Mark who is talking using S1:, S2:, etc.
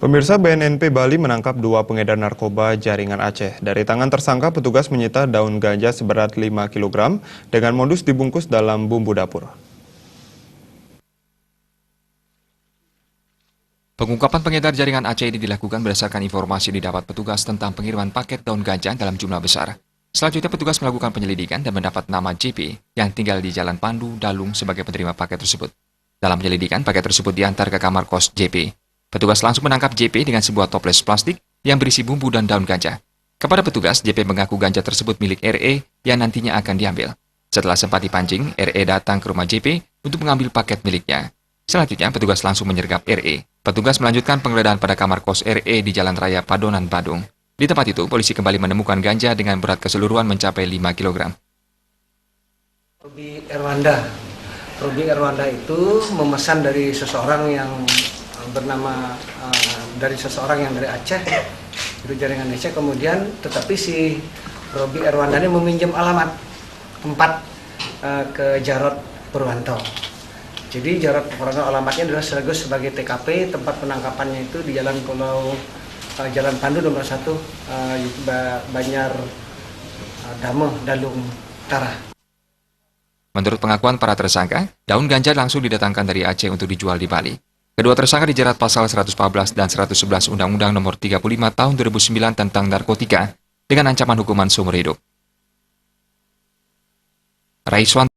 S1: Pemirsa, BNNP Bali menangkap 2 pengedar narkoba jaringan Aceh. Dari tangan tersangka, petugas menyita daun ganja seberat 5 kg dengan modus dibungkus dalam bumbu dapur.
S2: Pengungkapan pengedar jaringan Aceh ini dilakukan berdasarkan informasi didapat petugas tentang pengiriman paket daun ganja dalam jumlah besar. Selanjutnya petugas melakukan penyelidikan dan mendapat nama JP yang tinggal di Jalan Pandu, Dalung sebagai penerima paket tersebut. Dalam penyelidikan, paket tersebut diantar ke kamar kos JP. Petugas langsung menangkap JP dengan sebuah toples plastik yang berisi bumbu dan daun ganja. Kepada petugas, JP mengaku ganja tersebut milik RE yang nantinya akan diambil. Setelah sempat dipancing, RE datang ke rumah JP untuk mengambil paket miliknya. Selanjutnya, petugas langsung menyergap RE. Petugas melanjutkan penggeledahan pada kamar kos RE di Jalan Raya Padonan, Badung. Di tempat itu, polisi kembali menemukan ganja dengan berat keseluruhan mencapai 5 kg.
S3: Robi Erwanda itu memesan dari seseorang yang bernama dari Aceh, itu jaringan Aceh. Kemudian tetapi si Robi Erwanda ini meminjam alamat tempat ke Jarod Purwanto. Jadi Jarod Purwanto alamatnya adalah sebagai TKP. Tempat penangkapannya itu di Jalan Jalan Pandu nomor 1 Banyar Dameh, Dalung Utara.
S2: Menurut pengakuan para tersangka, daun ganja langsung didatangkan dari Aceh untuk dijual di Bali. Kedua tersangka dijerat pasal 114 dan 111 Undang-Undang Nomor 35 Tahun 2009 tentang narkotika dengan ancaman hukuman seumur hidup. Raiswan